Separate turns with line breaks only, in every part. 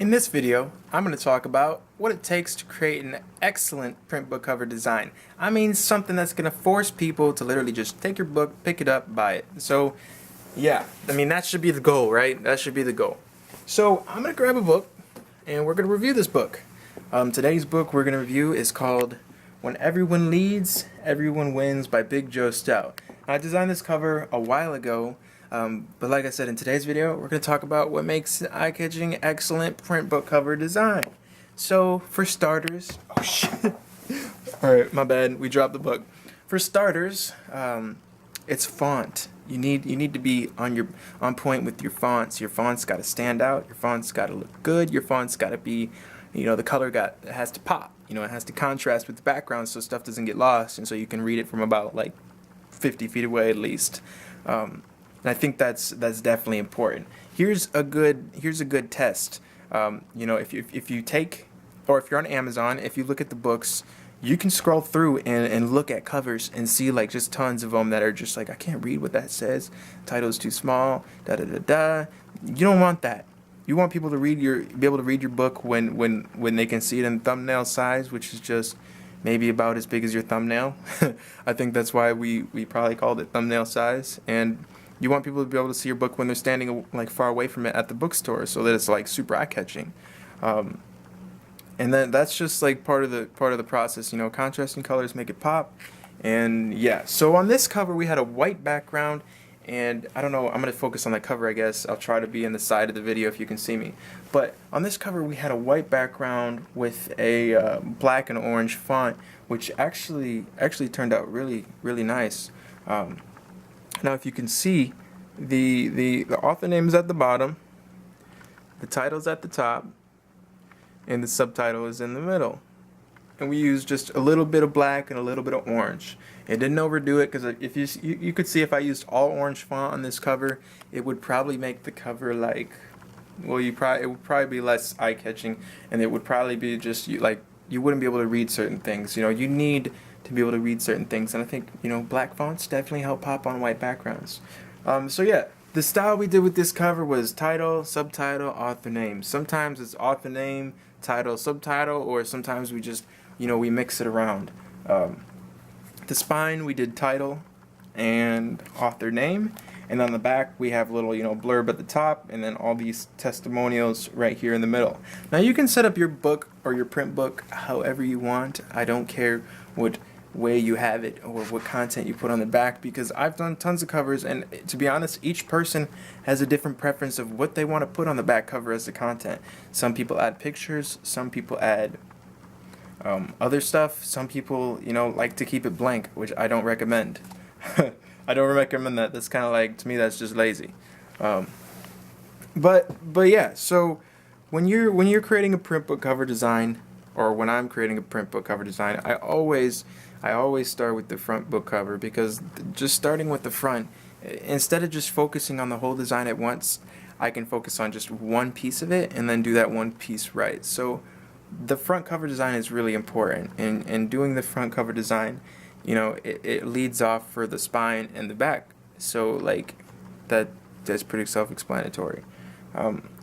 In this video, I'm going to talk about what it takes to create an excellent print book cover design. I mean something that's going to force people to literally just take your book, pick it up, buy it. So yeah, I mean that should be the goal, right? That should be the goal. So I'm going to grab a book and we're going to review this book. Today's book we're going to review is called When Everyone Leads, Everyone Wins by Big Joe Stout. I designed this cover a while ago. But like I said, in today's video, we're going to talk about what makes eye-catching, excellent print book cover design. So, for starters, oh shit, alright, my bad, we dropped the book. For starters, it's font. You need to be on point with your fonts. Your fonts got to stand out. Your fonts got to look good. Your fonts got to be, the color it has to pop. It has to contrast with the background so stuff doesn't get lost, and so you can read it from about like 50 feet away at least. And I think that's definitely important. Here's a good test. If you take, or if you're on Amazon, if you look at the books, you can scroll through and look at covers and see like just tons of them that are just like, I can't read what that says. Title's too small. Da da da da. You don't want that. You want people to be able to read your book when they can see it in thumbnail size, which is just maybe about as big as your thumbnail. I think that's why we probably called it thumbnail size. And you want people to be able to see your book when they're standing like far away from it at the bookstore, so that it's like super eye-catching. And then that's just like part of the process. Contrasting colors make it pop. And yeah, so on this cover we had a white background, and I don't know, I'm gonna focus on the cover, I guess. I'll try to be in the side of the video if you can see me. But on this cover we had a white background with a black and orange font, which actually turned out really nice. Now, if you can see, the author name is at the bottom, the title's at the top, and the subtitle is in the middle. And we used just a little bit of black and a little bit of orange. It didn't overdo it, because if you could see if I used all orange font on this cover, it would probably make the cover like, well, it would probably be less eye-catching, and it would probably be just you wouldn't be able to read certain things. You need to be able to read certain things, and I think black fonts definitely help pop on white backgrounds. So yeah, the style we did with this cover was title, subtitle, author name. Sometimes it's author name, title, subtitle, or sometimes we just we mix it around. The spine we did title and author name, and on the back we have a little blurb at the top, and then all these testimonials right here in the middle. Now you can set up your book or your print book however you want. I don't care what way you have it or what content you put on the back, because I've done tons of covers, and to be honest, each person has a different preference of what they want to put on the back cover as the content. Some people add pictures, some people add other stuff, some people like to keep it blank, which I don't recommend. I don't recommend that. That's kind of like, to me, that's just lazy. But yeah, so when you're creating a print book cover design, or when I'm creating a print book cover design, I always start with the front book cover, because just starting with the front, instead of just focusing on the whole design at once, I can focus on just one piece of it and then do that one piece right. So the front cover design is really important, and doing the front cover design, it leads off for the spine and the back. So like that's pretty self-explanatory.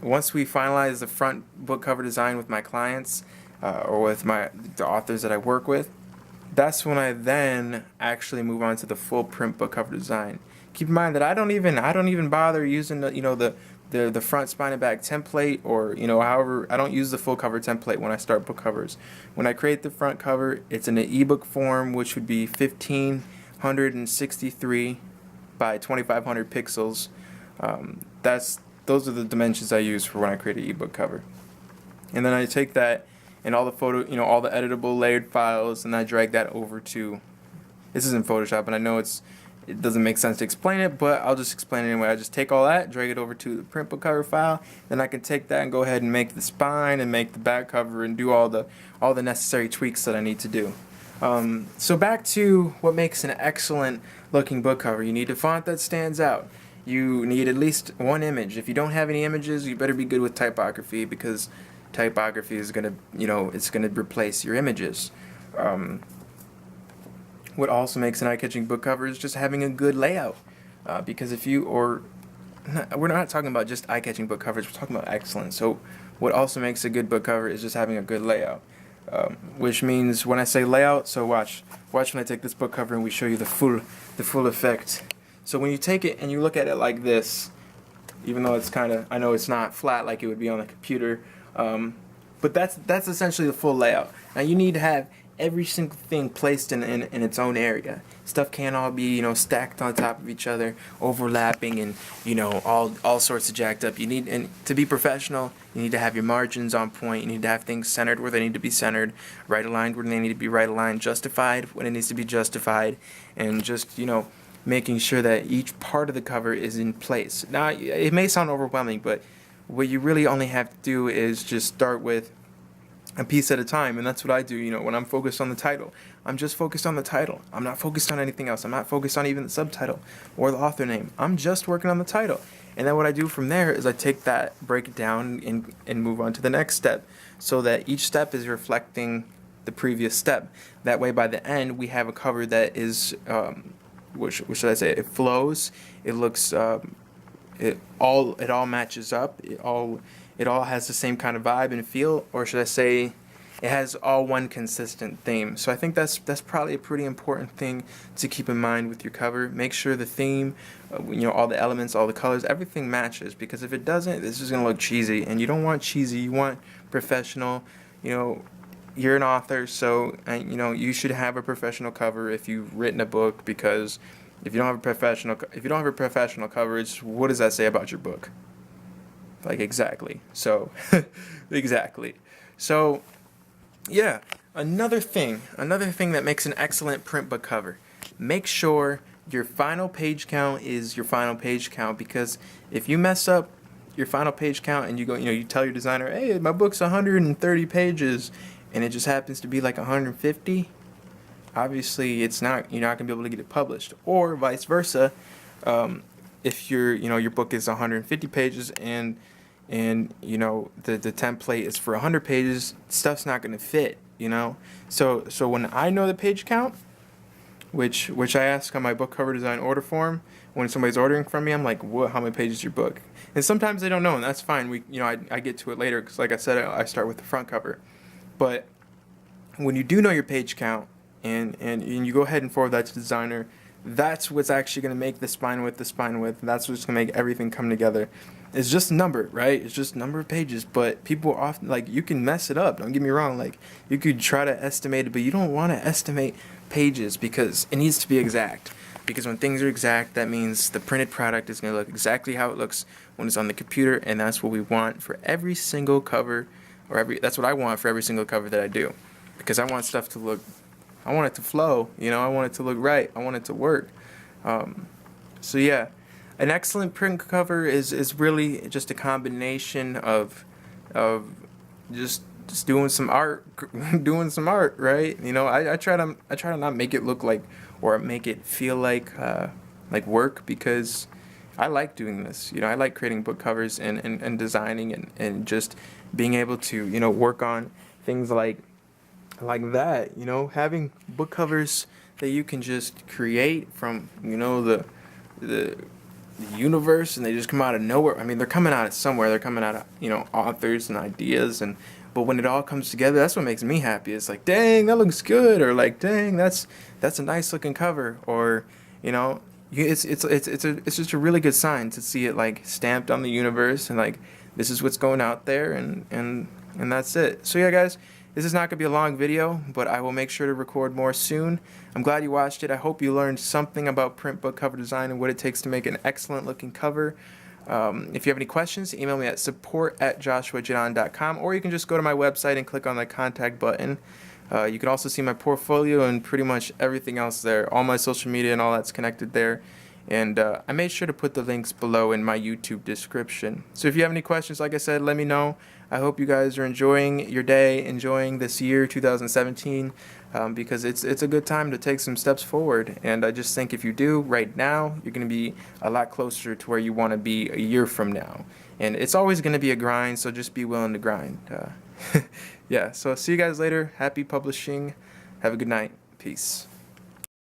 Once we finalize the front book cover design with my clients, or with the authors that I work with, that's when I then actually move on to the full print book cover design. Keep in mind that I don't even bother using the front, spine, and back template, or however. I don't use the full cover template when I start book covers. When I create the front cover, it's in an ebook form, which would be 1563 by 2500 pixels. Those are the dimensions I use for when I create an ebook cover. And then I take that and all the all the editable layered files, and I drag that over to, this is in Photoshop, and I know it doesn't make sense to explain it, but I'll just explain it anyway. I just take all that, drag it over to the print book cover file, then I can take that and go ahead and make the spine and make the back cover and do all the necessary tweaks that I need to do. So back to what makes an excellent looking book cover. You need a font that stands out. You need at least one image. If you don't have any images, you better be good with typography, because typography is gonna, it's gonna replace your images. What also makes an eye-catching book cover is just having a good layout. Because if you, or we're not talking about just eye-catching book covers, we're talking about excellence. So what also makes a good book cover is just having a good layout. Which means when I say layout, so watch when I take this book cover and we show you the full effect. So when you take it and you look at it like this, even though it's kind of, I know it's not flat like it would be on the computer, but that's essentially the full layout. Now you need to have every single thing placed in its own area. Stuff can't all be, stacked on top of each other, overlapping, and all sorts of jacked up. You need, and to be professional, you need to have your margins on point. You need to have things centered where they need to be centered, right aligned where they need to be right aligned, justified when it needs to be justified, and just making sure that each part of the cover is in place. Now it may sound overwhelming, but what you really only have to do is just start with a piece at a time, and that's what I do. When I'm focused on the title, I'm just focused on the title. I'm not focused on anything else. I'm not focused on even the subtitle or the author name. I'm just working on the title. And then what I do from there is I take that, break it down, and move on to the next step, so that each step is reflecting the previous step. That way, by the end, we have a cover that is, what should I say? It flows. It looks, it all matches up. It all has the same kind of vibe and feel, or should I say, it has all one consistent theme. So I think that's probably a pretty important thing to keep in mind with your cover. Make sure the theme, all the elements, all the colors, everything matches, because if it doesn't, this is going to look cheesy, and you don't want cheesy. You want professional. You're an author, so you should have a professional cover if you've written a book, because if you don't have a professional cover, what does that say about your book? Like, exactly. So, exactly. So, yeah, another thing that makes an excellent print book cover. Make sure your final page count is your final page count, because if you mess up your final page count and you tell your designer, hey, my book's 130 pages, and it just happens to be like 150, obviously you're not going to be able to get it published. Or vice versa, if your book is 150 pages and the template is for 100 pages, stuff's not going to fit, So when I know the page count, which I ask on my book cover design order form, when somebody's ordering from me, I'm like, what? How many pages is your book? And sometimes they don't know, and that's fine. I get to it later, because like I said, I start with the front cover. But when you do know your page count, and you go ahead and forward that to the designer, that's what's actually going to make the spine width. That's what's going to make everything come together. It's just a number, right? It's just a number of pages, but people are often, you can mess it up. Don't get me wrong. You could try to estimate it, but you don't want to estimate pages, because it needs to be exact. Because when things are exact, that means the printed product is going to look exactly how it looks when it's on the computer, and that's what we want for every single cover, that's what I want for every single cover that I do. Because I want stuff to look, I want it to flow, I want it to look right, I want it to work. So yeah, an excellent print cover is really just a combination of just doing some art, right? I try to not make it look like, or make it feel like work, because I like doing this. I like creating book covers and designing and just being able to work on things like that. Having book covers that you can just create from the universe, and they just come out of nowhere. I mean, they're coming out of somewhere. They're coming out of authors and ideas, but when it all comes together, that's what makes me happy. It's like, dang, that looks good, or like, dang, that's a nice looking cover, or it's just a really good sign to see it stamped on the universe, and this is what's going out there, and that's it. So yeah, guys, this is not going to be a long video, but I will make sure to record more soon. I'm glad you watched it. I hope you learned something about print book cover design and what it takes to make an excellent looking cover. If you have any questions, email me at support@joshuajadon.com, or you can just go to my website and click on the contact button. You can also see my portfolio and pretty much everything else there. All my social media and all that's connected there. And I made sure to put the links below in my YouTube description. So if you have any questions, like I said, let me know. I hope you guys are enjoying your day, enjoying this year, 2017, because it's a good time to take some steps forward. And I just think if you do right now, you're going to be a lot closer to where you want to be a year from now. And it's always going to be a grind, so just be willing to grind. Yeah, so see you guys later. Happy publishing. Have a good night. Peace.